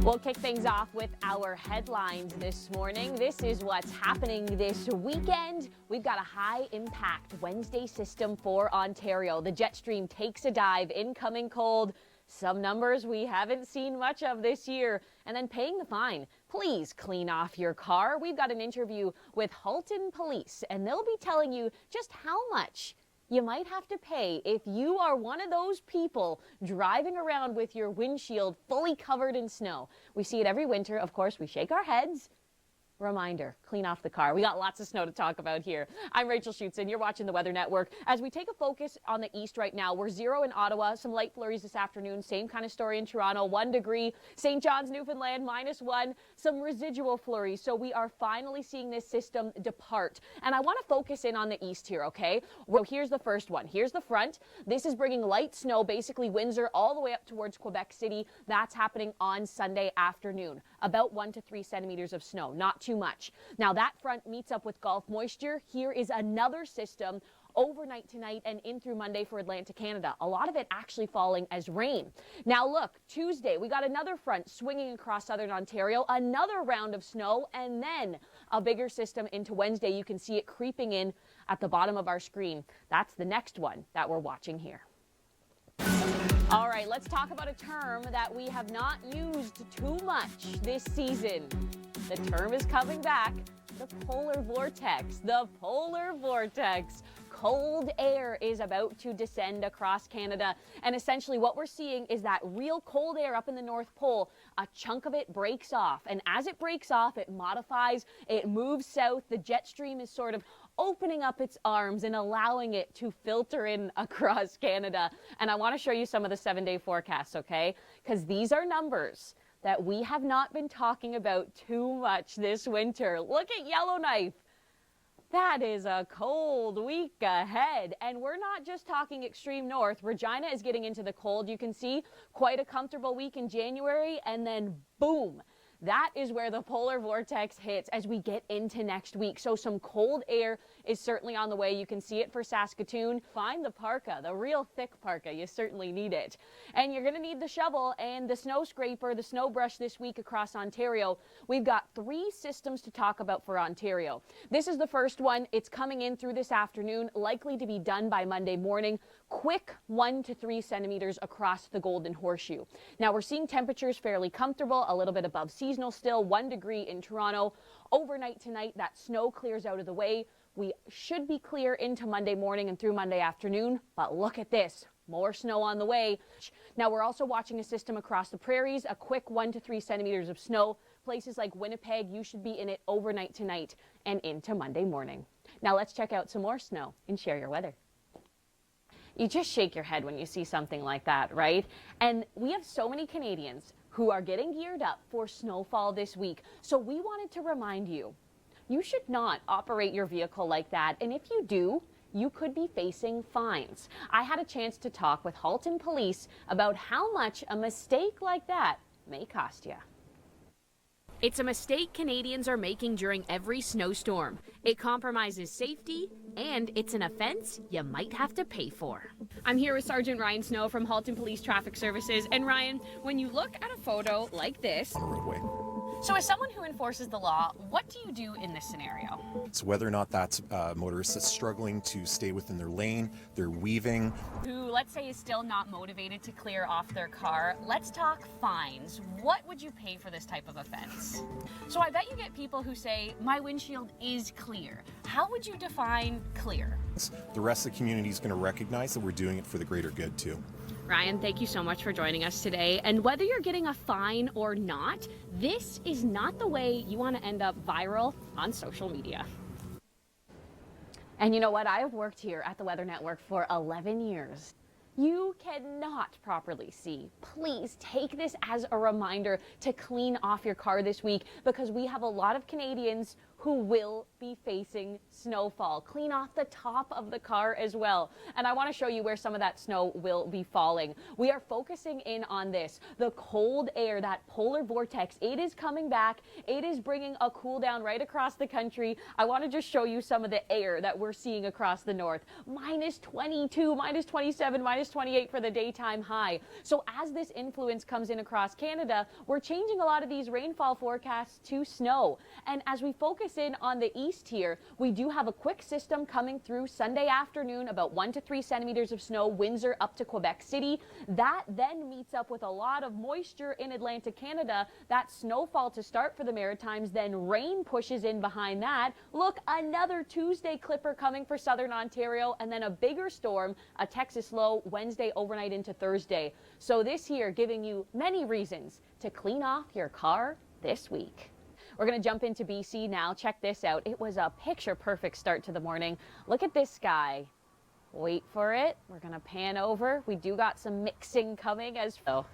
We'll kick things off with our headlines this morning. This is what's happening this weekend. We've got a high-impact Wednesday system for Ontario. The jet stream takes a dive, incoming cold. Some numbers we haven't seen much of this year. And then paying the fine. Please clean off your car. We've got an interview with Schoutsen Police, and they'll be telling you just how much you might have to pay if you are one of those people driving around with your windshield fully covered in snow. We see it every winter. Of course, we shake our heads. Reminder, clean off the car. We got lots of snow to talk about here. I'm Rachel Schoutsen. You're watching the Weather Network. As we take a focus on the east right now, we're 0 in Ottawa, some light flurries this afternoon. Same kind of story in Toronto, 1 degree. St. John's, Newfoundland, -1. Some residual flurries. So we are finally seeing this system depart. And I want to focus in on the east here, okay? Well, here's the first one. Here's the front. This is bringing light snow, basically Windsor, all the way up towards Quebec City. That's happening on Sunday afternoon. About 1 to 3 centimeters of snow. Not too much. Now that front meets up with Gulf moisture. Here is another system overnight tonight and in through Monday for Atlantic Canada. A lot of it actually falling as rain. Now look, Tuesday we got another front swinging across southern Ontario, another round of snow, and then a bigger system into Wednesday. You can see it creeping in at the bottom of our screen. That's the next one that we're watching here. All right, let's talk about a term that we have not used too much this season. The term is coming back, the polar vortex. The polar vortex. Cold air is about to descend across Canada. And essentially what we're seeing is that real cold air up in the North Pole, a chunk of it breaks off. And as it breaks off, it modifies, it moves south. The jet stream is sort of opening up its arms and allowing it to filter in across Canada. And I want to show you some of the 7-day forecasts, okay? Because these are numbers that we have not been talking about too much this winter. Look at Yellowknife. That is a cold week ahead. And we're not just talking extreme north. Regina is getting into the cold. You can see quite a comfortable week in January, and then boom. That is where the polar vortex hits as we get into next week. So some cold air is certainly on the way. You can see it for Saskatoon. Find the parka, the real thick parka. You certainly need it. And you're going to need the shovel and the snow scraper, the snow brush this week across Ontario. We've got 3 systems to talk about for Ontario. This is the first one. It's coming in through this afternoon, likely to be done by Monday morning. Quick 1 to 3 centimeters across the Golden Horseshoe. Now we're seeing temperatures fairly comfortable, a little bit above seasonal still, 1 degree in Toronto. Overnight tonight, that snow clears out of the way. We should be clear into Monday morning and through Monday afternoon, but look at this. More snow on the way. Now we're also watching a system across the prairies, a quick 1 to 3 centimeters of snow. Places like Winnipeg, you should be in it overnight tonight and into Monday morning. Now let's check out some more snow and share your weather. You just shake your head when you see something like that, right? And we have so many Canadians who are getting geared up for snowfall this week. So we wanted to remind you, you should not operate your vehicle like that. And if you do, you could be facing fines. I had a chance to talk with Schoutsen Police about how much a mistake like that may cost you. It's a mistake Canadians are making during every snowstorm. It compromises safety, and it's an offense you might have to pay for. I'm here with Sergeant Ryan Snow from Schoutsen Police Traffic Services. And Ryan, when you look at a photo like this, on a roadway. So as someone who enforces the law, what do you do in this scenario? It's whether or not that's a motorist that's struggling to stay within their lane, they're weaving. Who, let's say, is still not motivated to clear off their car. Let's talk fines. What would you pay for this type of offense? So I bet you get people who say, my windshield is clear. How would you define clear? The rest of the community is going to recognize that we're doing it for the greater good too. Ryan, thank you so much for joining us today. And whether you're getting a fine or not, this is not the way you want to end up viral on social media. And you know what? I have worked here at the Weather Network for 11 years. You cannot properly see. Please take this as a reminder to clean off your car this week, because we have a lot of Canadians who will be facing snowfall. Clean off the top of the car as well. And I want to show you where some of that snow will be falling. We are focusing in on this. The cold air, that polar vortex, it is coming back. It is bringing a cool down right across the country. I want to just show you some of the air that we're seeing across the north. Minus 22, minus 27, minus 28 for the daytime high. So as this influence comes in across Canada, we're changing a lot of these rainfall forecasts to snow. And as we focus in on the east here, we do have a quick system coming through Sunday afternoon, about 1 to 3 centimeters of snow, Windsor up to Quebec City. That then meets up with a lot of moisture in Atlantic Canada. That snowfall to start for the Maritimes, then rain pushes in behind that. Look, another Tuesday clipper coming for southern Ontario, and then a bigger storm, a Texas low, Wednesday overnight into Thursday. So this here giving you many reasons to clean off your car this week. We're going to jump into BC now. Check this out. It was a picture-perfect start to the morning. Look at this sky. Wait for it. We're going to pan over. We do got some mixing coming as well.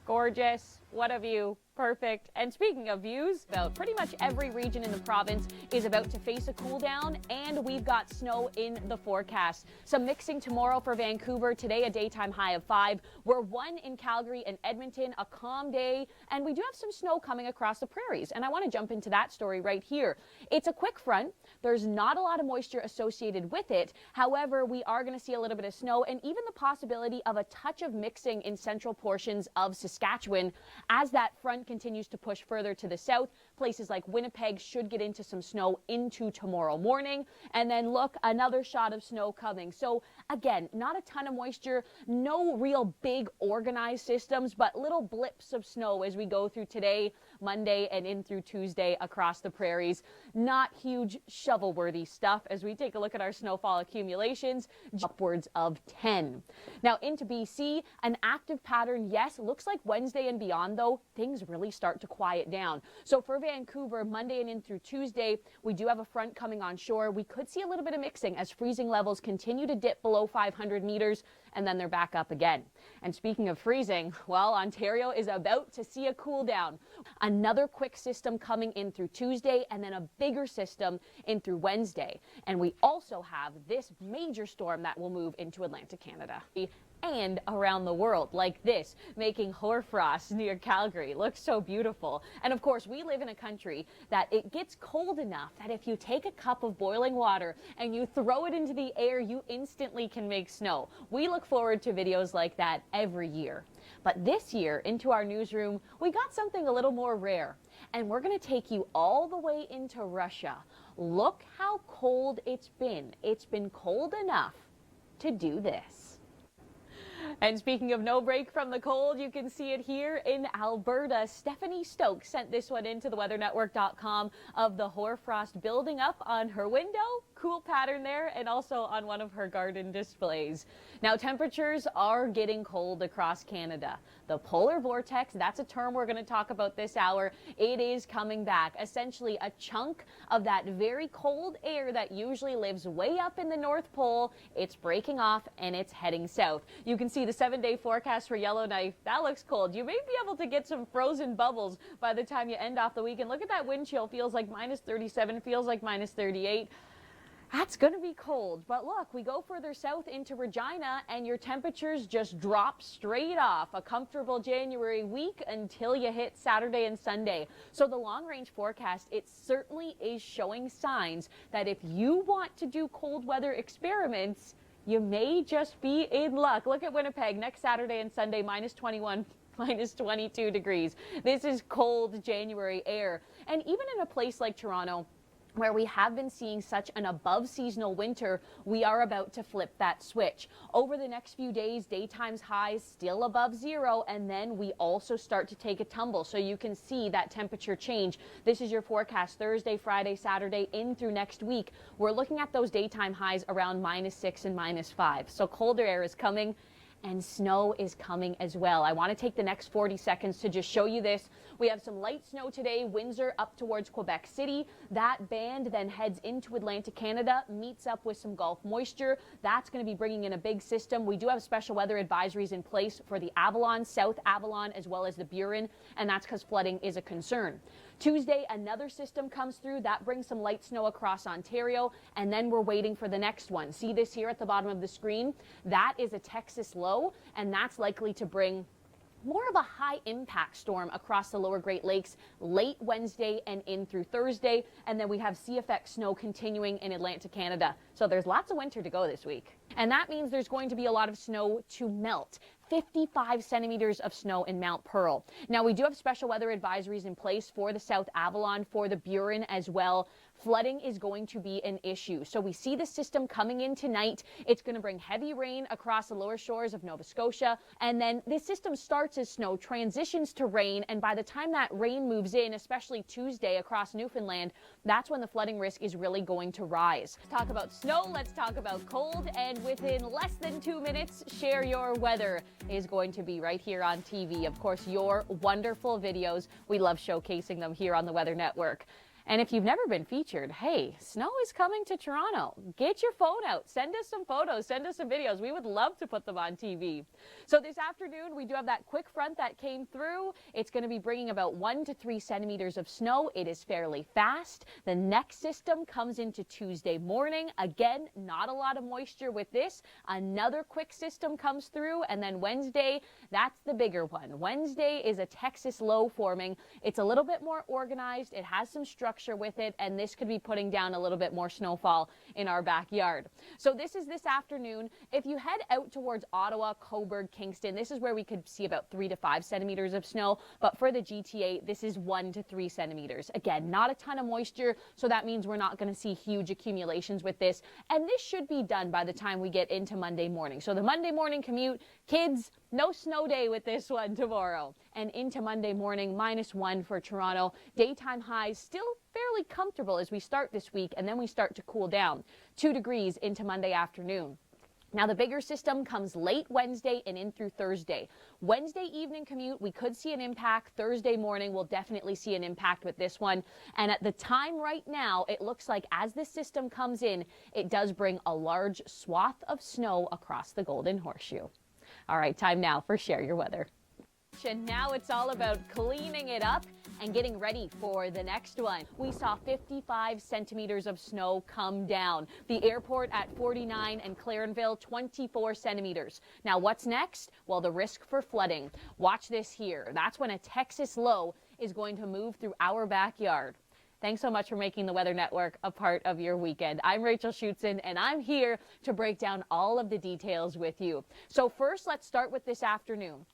Gorgeous. What a view. Perfect. And speaking of views, about pretty much every region in the province is about to face a cool down, and we've got snow in the forecast. Some mixing tomorrow for Vancouver. Today, a daytime high of 5. We're 1 in Calgary and Edmonton, a calm day, and we do have some snow coming across the prairies. And I want to jump into that story right here. It's a quick front. There's not a lot of moisture associated with it. However, we are going to see a little bit of snow and even the possibility of a touch of mixing in central portions of Saskatchewan as that front continues to push further to the south. Places like Winnipeg should get into some snow into tomorrow morning. And then look, another shot of snow coming. So again, not a ton of moisture, no real big organized systems, but little blips of snow as we go through today, Monday, and in through Tuesday across the prairies. Not huge shovel-worthy stuff as we take a look at our snowfall accumulations, upwards of 10. Now into BC, an active pattern, yes, looks like Wednesday and beyond though, things really start to quiet down. So for Vancouver, Monday and in through Tuesday, we do have a front coming on shore. We could see a little bit of mixing as freezing levels continue to dip below 500 meters, and then they're back up again. And speaking of freezing, well, Ontario is about to see a cool down. Another quick system coming in through Tuesday, and then a bigger system in through Wednesday. And we also have this major storm that will move into Atlantic Canada and around the world, like this, making hoarfrost near Calgary. Looks so beautiful. And of course, we live in a country that it gets cold enough that if you take a cup of boiling water and you throw it into the air, you instantly can make snow. We look forward to videos like that every year. But this year, into our newsroom, we got something a little more rare. And we're going to take you all the way into Russia. Look how cold it's been. It's been cold enough to do this. And speaking of no break from the cold, you can see it here in Alberta. Stephanie Stokes sent this one into theweathernetwork.com of the hoarfrost building up on her window. Cool pattern there, and also on one of her garden displays. Now, temperatures are getting cold across Canada. The polar vortex, that's a term we're going to talk about this hour. It is coming back. Essentially, a chunk of that very cold air that usually lives way up in the North Pole, it's breaking off and it's heading south. You can see the 7-day forecast for Yellowknife. That looks cold. You may be able to get some frozen bubbles by the time you end off the weekend. Look at that wind chill. Feels like minus 37, feels like minus 38. That's going to be cold. But look, we go further south into Regina and your temperatures just drop straight off. A comfortable January week until you hit Saturday and Sunday. So the long range forecast, it certainly is showing signs that if you want to do cold weather experiments, you may just be in luck. Look at Winnipeg next Saturday and Sunday, minus 21. Minus 22 degrees. This is cold January air. And even in a place like Toronto, where we have been seeing such an above seasonal winter, we are about to flip that switch. Over the next few days, daytime's highs still above 0, and then we also start to take a tumble. So you can see that temperature change. This is your forecast Thursday, Friday, Saturday, in through next week. We're looking at those daytime highs around minus 6 and minus 5. So colder air is coming. And snow is coming as well. I want to take the next 40 seconds to just show you this. We have some light snow today, Windsor up towards Quebec City. That band then heads into Atlantic Canada, meets up with some Gulf moisture. That's going to be bringing in a big system. We do have special weather advisories in place for the Avalon, South Avalon, as well as the Burin, and that's because flooding is a concern. Tuesday, another system comes through. That brings some light snow across Ontario, and then we're waiting for the next one. See this here at the bottom of the screen? That is a Texas low, and that's likely to bring more of a high impact storm across the lower Great Lakes late Wednesday and in through Thursday. And then we have sea effect snow continuing in Atlantic Canada. So there's lots of winter to go this week. And that means there's going to be a lot of snow to melt. 55 centimeters of snow in Mount Pearl. Now, we do have special weather advisories in place for the South Avalon, for the Burin as well. Flooding is going to be an issue. So we see the system coming in tonight. It's going to bring heavy rain across the lower shores of Nova Scotia. And then this system starts as snow, transitions to rain. And by the time that rain moves in, especially Tuesday across Newfoundland, that's when the flooding risk is really going to rise. Let's talk about snow. Let's talk about cold. And within less than 2 minutes, share your weather is going to be right here on TV. Of course, your wonderful videos. We love showcasing them here on the Weather Network. And if you've never been featured, hey, snow is coming to Toronto. Get your phone out. Send us some photos. Send us some videos. We would love to put them on TV. So this afternoon, we do have that quick front that came through. It's going to be bringing about 1 to 3 centimeters of snow. It is fairly fast. The next system comes into Tuesday morning. Again, not a lot of moisture with this. Another quick system comes through. And then Wednesday, that's the bigger one. Wednesday is a Texas low forming. It's a little bit more organized. It has some structure with it, and this could be putting down a little bit more snowfall in our backyard. So this is this afternoon. If you head out towards Ottawa, Cobourg, Kingston, this is where we could see about 3 to 5 centimeters of snow. But for the GTA, this is 1 to 3 centimeters. Again, not a ton of moisture, so that means we're not going to see huge accumulations with this. And this should be done by the time we get into Monday morning. So the Monday morning commute, kids, no snow day with this one tomorrow. And into Monday morning, -1 for Toronto. Daytime highs still fairly comfortable as we start this week, and then we start to cool down. 2 degrees into Monday afternoon. Now, the bigger system comes late Wednesday and in through Thursday. Wednesday evening commute, we could see an impact. Thursday morning, we'll definitely see an impact with this one. And at the time right now, it looks like as this system comes in, it does bring a large swath of snow across the Golden Horseshoe. All right, time now for Share Your Weather. And now it's all about cleaning it up and getting ready for the next one. We saw 55 centimeters of snow come down. The airport at 49 and Clarenville 24 centimeters. Now what's next? Well, the risk for flooding. Watch this here. That's when a Texas low is going to move through our backyard. Thanks so much for making the Weather Network a part of your weekend. I'm Rachel Schoutsen, and I'm here to break down all of the details with you. So first, let's start with this afternoon.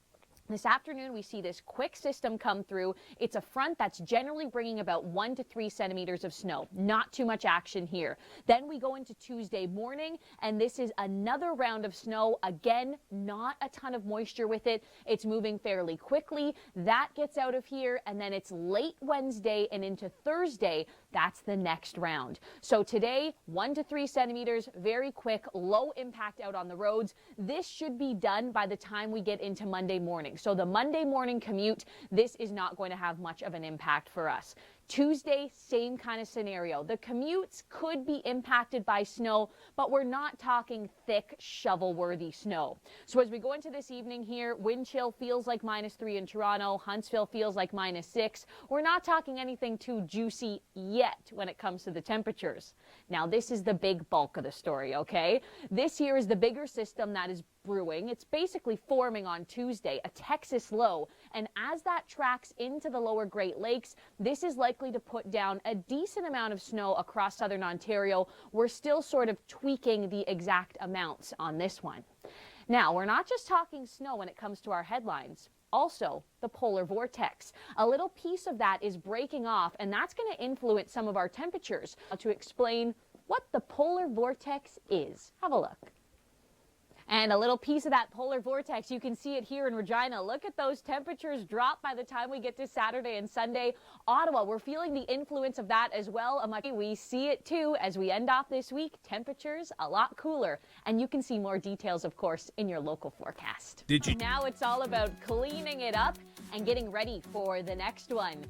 This afternoon, we see this quick system come through. It's a front that's generally bringing about 1 to 3 centimeters of snow. Not too much action here. Then we go into Tuesday morning, and this is another round of snow. Again, not a ton of moisture with it. It's moving fairly quickly. That gets out of here, and then it's late Wednesday and into Thursday. That's the next round. So today, 1 to 3 centimeters, very quick, low impact out on the roads. This should be done by the time we get into Monday morning. So the Monday morning commute, this is not going to have much of an impact for us. Tuesday, same kind of scenario. The commutes could be impacted by snow, but we're not talking thick, shovel-worthy snow. So as we go into this evening here, wind chill feels like -3 in Toronto. Huntsville feels like -6. We're not talking anything too juicy yet when it comes to the temperatures. Now, this is the big bulk of the story, okay? This here is the bigger system that is brewing. It's basically forming on Tuesday, a Texas low. And as that tracks into the lower Great Lakes, this is likely to put down a decent amount of snow across southern Ontario. We're still sort of tweaking the exact amounts on this one. Now, we're not just talking snow when it comes to our headlines. Also, the polar vortex. A little piece of that is breaking off, and that's going to influence some of our temperatures. To explain what the polar vortex is, have a look. And a little piece of that polar vortex, you can see it here in Regina. Look at those temperatures drop by the time we get to Saturday and Sunday. Ottawa, we're feeling the influence of that as well. We see it too as we end off this week. Temperatures a lot cooler. And you can see more details, of course, in your local forecast. Now it's all about cleaning it up and getting ready for the next one.